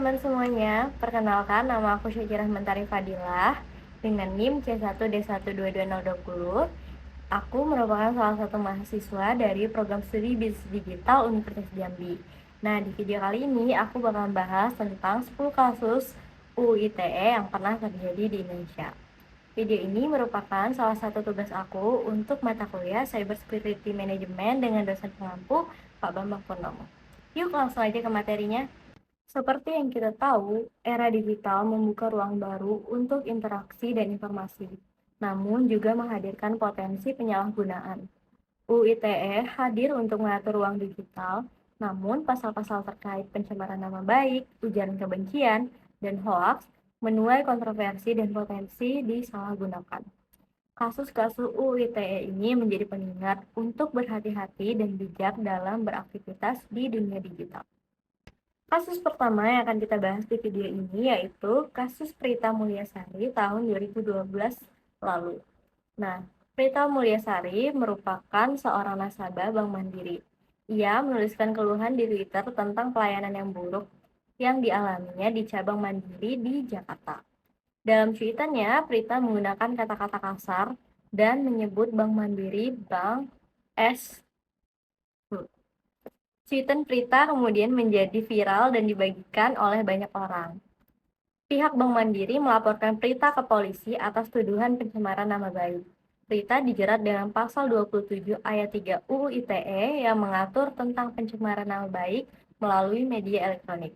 teman-teman semuanya, perkenalkan nama aku Syakirah Mentari Fadilah dengan NIM C1D1222020. Aku merupakan salah satu mahasiswa dari program studi bisnis digital Universitas Jambi. Nah, di video kali ini aku bakal bahas tentang 10 kasus UU ITE yang pernah terjadi di Indonesia. Video ini merupakan salah satu tugas aku untuk mata kuliah Cybersecurity Management dengan dosen pengampu Pak Bambang Purnomo. Yuk langsung aja ke materinya. Seperti yang kita tahu, era digital membuka ruang baru untuk interaksi dan informasi, namun juga menghadirkan potensi penyalahgunaan. UU ITE hadir untuk mengatur ruang digital, namun pasal-pasal terkait pencemaran nama baik, ujaran kebencian, dan hoaks menuai kontroversi dan potensi disalahgunakan. Kasus-kasus UU ITE ini menjadi pengingat untuk berhati-hati dan bijak dalam beraktivitas di dunia digital. Kasus pertama yang akan kita bahas di video ini yaitu kasus Prita Mulyasari tahun 2012 lalu. Nah, Prita Mulyasari merupakan seorang nasabah Bank Mandiri. Ia menuliskan keluhan di Twitter tentang pelayanan yang buruk yang dialaminya di cabang Mandiri di Jakarta. Dalam cuitannya, Prita menggunakan kata-kata kasar dan menyebut Bank Mandiri Bank S. Cuitan Prita kemudian menjadi viral dan dibagikan oleh banyak orang. Pihak Bank Mandiri melaporkan Prita ke polisi atas tuduhan pencemaran nama baik. Prita dijerat dengan pasal 27 ayat 3 UU ITE yang mengatur tentang pencemaran nama baik melalui media elektronik.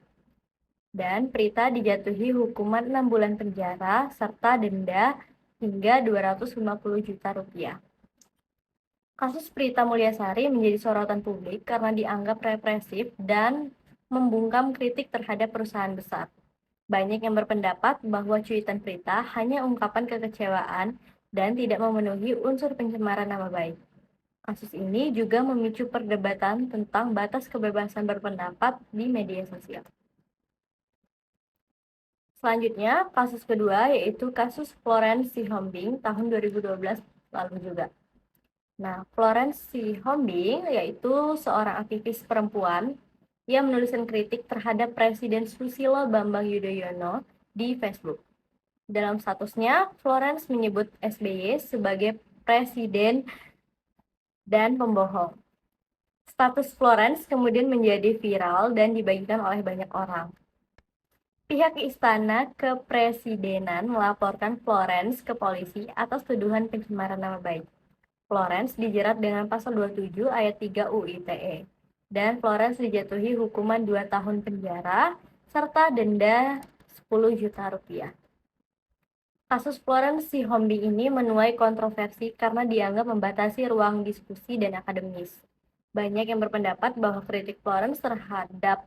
Dan Prita dijatuhi hukuman 6 bulan penjara serta denda hingga 250 juta rupiah. Kasus Prita Mulyasari menjadi sorotan publik karena dianggap represif dan membungkam kritik terhadap perusahaan besar. Banyak yang berpendapat bahwa cuitan Prita hanya ungkapan kekecewaan dan tidak memenuhi unsur pencemaran nama baik. Kasus ini juga memicu perdebatan tentang batas kebebasan berpendapat di media sosial. Selanjutnya, kasus kedua yaitu kasus Florence Sihombing tahun 2012 lalu juga. Nah, Florence Sihombing yaitu seorang aktivis perempuan yang menuliskan kritik terhadap Presiden Susilo Bambang Yudhoyono di Facebook. Dalam statusnya, Florence menyebut SBY sebagai presiden dan pembohong. Status Florence kemudian menjadi viral dan dibagikan oleh banyak orang. Pihak Istana Kepresidenan melaporkan Florence ke polisi atas tuduhan pencemaran nama baik. Florence dijerat dengan pasal 27 ayat 3 UU ITE. Dan Florence dijatuhi hukuman 2 tahun penjara serta denda 10 juta rupiah. Kasus Florence Sihombing ini menuai kontroversi karena dianggap membatasi ruang diskusi dan akademis. Banyak yang berpendapat bahwa kritik Florence terhadap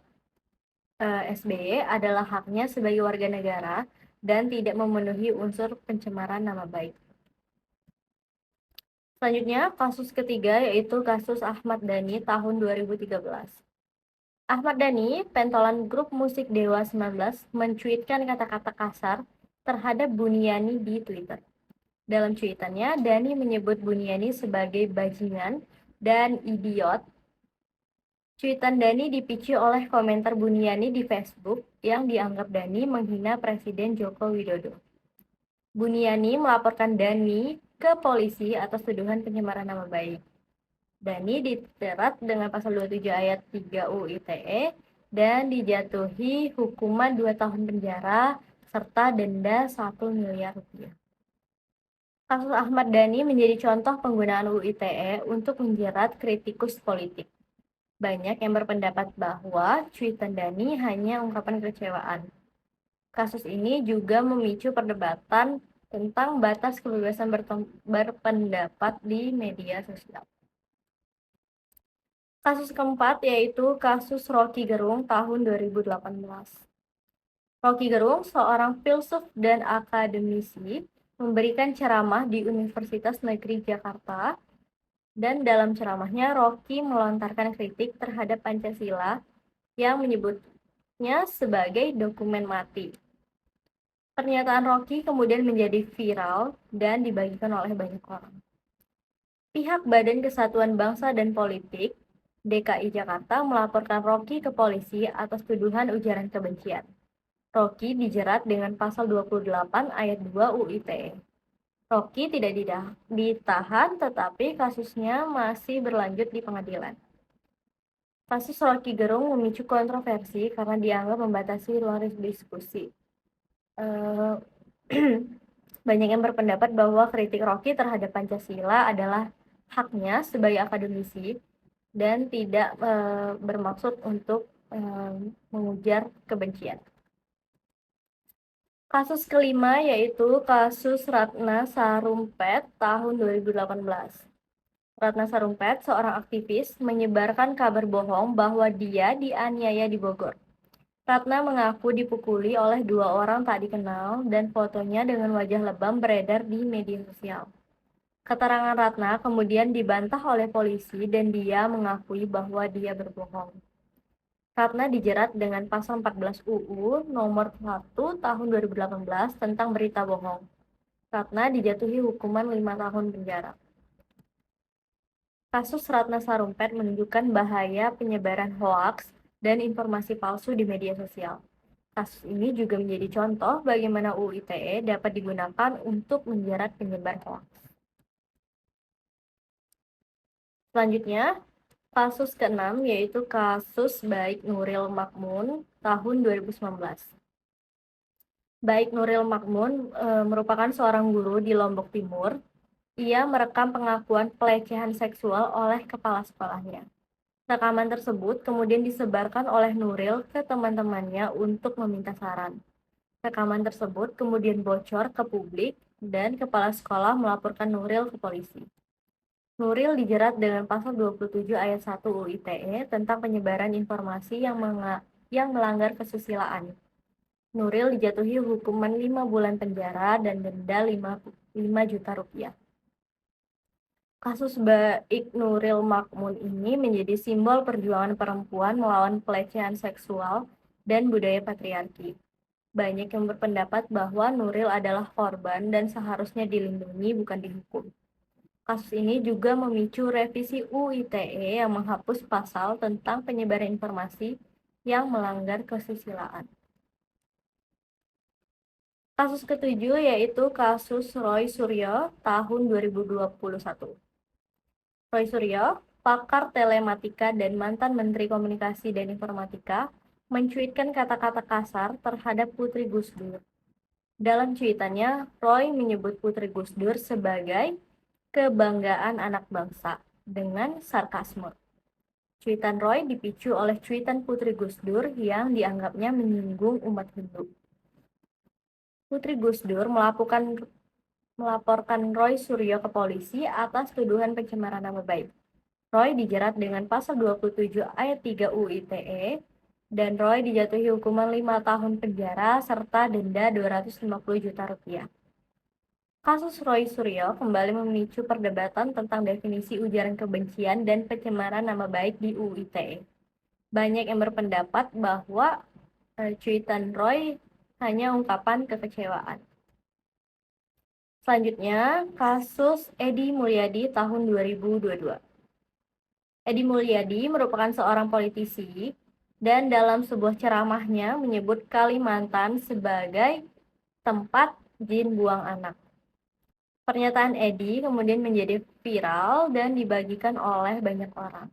SBY adalah haknya sebagai warga negara dan tidak memenuhi unsur pencemaran nama baik. Selanjutnya, kasus ketiga yaitu kasus Ahmad Dhani tahun 2013. Ahmad Dhani, pentolan grup musik Dewa 19, mencuitkan kata-kata kasar terhadap Buniani di Twitter. Dalam cuitannya, Dhani menyebut Buniani sebagai bajingan dan idiot. Cuitan Dhani dipicu oleh komentar Buniani di Facebook yang dianggap Dhani menghina Presiden Joko Widodo. Buniani melaporkan Dhani ke polisi atas tuduhan pencemaran nama baik. Dhani dijerat dengan pasal 27 ayat 3 UU ITE dan dijatuhi hukuman 2 tahun penjara serta denda 1 miliar rupiah. Kasus Ahmad Dhani menjadi contoh penggunaan UU ITE untuk menjerat kritikus politik. Banyak yang berpendapat bahwa cuitan Dhani hanya ungkapan kekecewaan. Kasus ini juga memicu perdebatan tentang batas kebebasan berpendapat di media sosial. Kasus keempat yaitu kasus Rocky Gerung tahun 2018. Rocky Gerung, seorang filsuf dan akademisi, memberikan ceramah di Universitas Negeri Jakarta, dan dalam ceramahnya Rocky melontarkan kritik terhadap Pancasila yang menyebutnya sebagai dokumen mati. Pernyataan Rocky kemudian menjadi viral dan dibagikan oleh banyak orang. Pihak Badan Kesatuan Bangsa dan Politik DKI Jakarta melaporkan Rocky ke polisi atas tuduhan ujaran kebencian. Rocky dijerat dengan pasal 28 ayat 2 UU ITE. Rocky tidak ditahan, tetapi kasusnya masih berlanjut di pengadilan. Kasus Rocky Gerung memicu kontroversi karena dianggap membatasi ruang diskusi. Eh, Banyak yang berpendapat bahwa kritik Rocky terhadap Pancasila adalah haknya sebagai akademisi dan tidak bermaksud untuk mengujar kebencian. Kasus kelima yaitu kasus Ratna Sarumpait tahun 2018. Ratna Sarumpait, seorang aktivis, menyebarkan kabar bohong bahwa dia dianiaya di Bogor. Ratna mengaku dipukuli oleh 2 orang tak dikenal dan fotonya dengan wajah lebam beredar di media sosial. Keterangan Ratna kemudian dibantah oleh polisi dan dia mengakui bahwa dia berbohong. Ratna dijerat dengan pasal 14 UU nomor 1 tahun 2018 tentang berita bohong. Ratna dijatuhi hukuman 5 tahun penjara. Kasus Ratna Sarumpait menunjukkan bahaya penyebaran hoaks dan informasi palsu di media sosial. Kasus ini juga menjadi contoh bagaimana UU ITE dapat digunakan untuk menjerat penyebar hoaks. Selanjutnya, kasus ke-6 yaitu kasus Baik Nuril Makmun tahun 2019. Baik Nuril Makmun merupakan seorang guru di Lombok Timur. Ia merekam pengakuan pelecehan seksual oleh kepala sekolahnya. Rekaman tersebut kemudian disebarkan oleh Nuril ke teman-temannya untuk meminta saran. Rekaman tersebut kemudian bocor ke publik dan kepala sekolah melaporkan Nuril ke polisi. Nuril dijerat dengan pasal 27 ayat 1 UU ITE tentang penyebaran informasi yang melanggar kesusilaan. Nuril dijatuhi hukuman 5 bulan penjara dan denda 5 juta rupiah. Kasus Baik Nuril Makmun ini menjadi simbol perjuangan perempuan melawan pelecehan seksual dan budaya patriarki. Banyak yang berpendapat bahwa Nuril adalah korban dan seharusnya dilindungi bukan dihukum. Kasus ini juga memicu revisi UU ITE yang menghapus pasal tentang penyebaran informasi yang melanggar kesusilaan. Kasus ketujuh yaitu kasus Roy Suryo tahun 2021. Roy Suryo, pakar telematika dan mantan Menteri Komunikasi dan Informatika, mencuitkan kata-kata kasar terhadap Putri Gus Dur. Dalam cuitannya, Roy menyebut Putri Gus Dur sebagai kebanggaan anak bangsa dengan sarkasme. Cuitan Roy dipicu oleh cuitan Putri Gus Dur yang dianggapnya menyinggung umat Hindu. Putri Gus Dur melaporkan Roy Suryo ke polisi atas tuduhan pencemaran nama baik. Roy dijerat dengan pasal 27 ayat 3 UU ITE dan Roy dijatuhi hukuman 5 tahun penjara serta denda 250 juta rupiah. Kasus Roy Suryo kembali memicu perdebatan tentang definisi ujaran kebencian dan pencemaran nama baik di UU ITE. Banyak yang berpendapat bahwa cuitan Roy hanya ungkapan kekecewaan. Selanjutnya, kasus Edi Mulyadi tahun 2022. Edi Mulyadi merupakan seorang politisi dan dalam sebuah ceramahnya menyebut Kalimantan sebagai tempat jin buang anak. Pernyataan Edi kemudian menjadi viral dan dibagikan oleh banyak orang.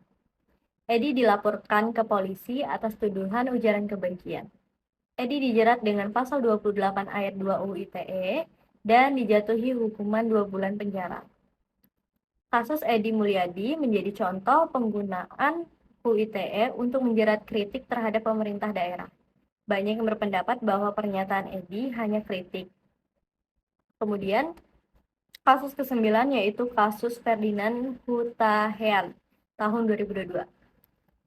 Edi dilaporkan ke polisi atas tuduhan ujaran kebencian. Edi dijerat dengan pasal 28 ayat 2 UU ITE dan dijatuhi hukuman 2 bulan penjara. Kasus Edi Mulyadi menjadi contoh penggunaan UU ITE untuk menjerat kritik terhadap pemerintah daerah. Banyak yang berpendapat bahwa pernyataan Edi hanya kritik. Kemudian, kasus ke-9 yaitu kasus Ferdinand Hutahean tahun 2022.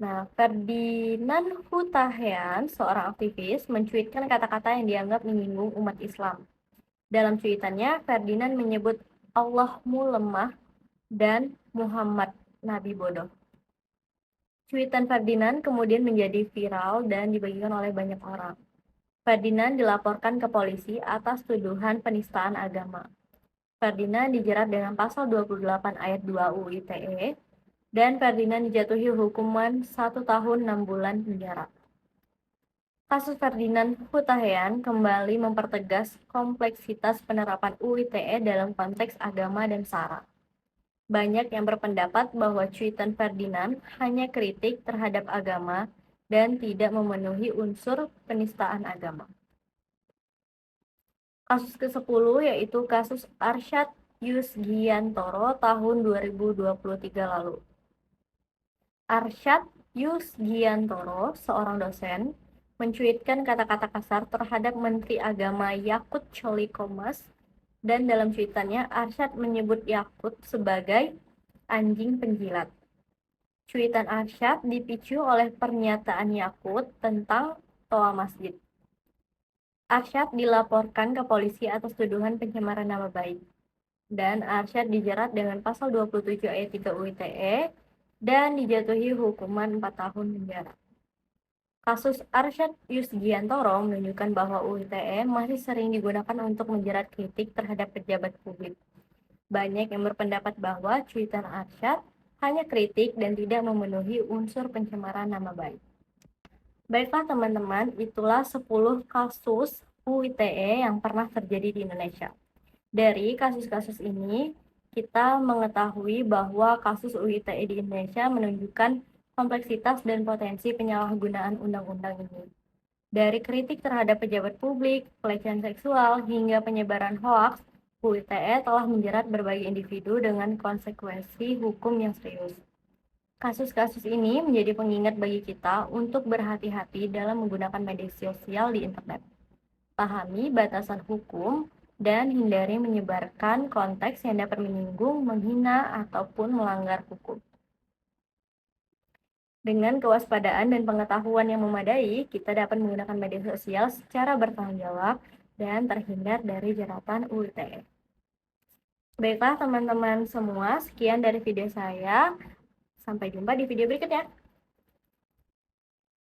Nah, Ferdinand Hutahean, seorang aktivis, mencuitkan kata-kata yang dianggap menyinggung umat Islam. Dalam cuitannya, Ferdinand menyebut Allahmu lemah dan Muhammad Nabi bodoh. Cuitan Ferdinand kemudian menjadi viral dan dibagikan oleh banyak orang. Ferdinand dilaporkan ke polisi atas tuduhan penistaan agama. Ferdinand dijerat dengan pasal 28 ayat 2 UU ITE dan Ferdinand dijatuhi hukuman 1 tahun 6 bulan penjara. Kasus Ferdinand Hutahian kembali mempertegas kompleksitas penerapan UU ITE dalam konteks agama dan SARA. Banyak yang berpendapat bahwa cuitan Ferdinand hanya kritik terhadap agama dan tidak memenuhi unsur penistaan agama. Kasus ke-10 yaitu kasus Arsyad Yusgiantoro tahun 2023 lalu. Arsyad Yusgiantoro, seorang dosen, mencuitkan kata-kata kasar terhadap Menteri Agama Yakut Cholikhomas, dan dalam cuitannya Arsyad menyebut Yakut sebagai anjing penjilat. Cuitan Arsyad dipicu oleh pernyataan Yakut tentang toa masjid. Arsyad dilaporkan ke polisi atas tuduhan pencemaran nama baik, dan Arsyad dijerat dengan pasal 27 ayat 3 UU ITE dan dijatuhi hukuman 4 tahun penjara. Kasus Arsyad Yusgiantoro menunjukkan bahwa UU ITE masih sering digunakan untuk menjerat kritik terhadap pejabat publik. Banyak yang berpendapat bahwa cuitan Arsyad hanya kritik dan tidak memenuhi unsur pencemaran nama baik. Baiklah teman-teman, itulah 10 kasus UU ITE yang pernah terjadi di Indonesia. Dari kasus-kasus ini, kita mengetahui bahwa kasus UU ITE di Indonesia menunjukkan kompleksitas dan potensi penyalahgunaan undang-undang ini. Dari kritik terhadap pejabat publik, pelecehan seksual, hingga penyebaran hoaks, UU ITE telah menjerat berbagai individu dengan konsekuensi hukum yang serius. Kasus-kasus ini menjadi pengingat bagi kita untuk berhati-hati dalam menggunakan media sosial di internet. Pahami batasan hukum dan hindari menyebarkan konteks yang dapat menyinggung, menghina, ataupun melanggar hukum. Dengan kewaspadaan dan pengetahuan yang memadai, kita dapat menggunakan media sosial secara bertanggung jawab dan terhindar dari jeratan UU ITE. Baiklah teman-teman semua, sekian dari video saya. Sampai jumpa di video berikutnya.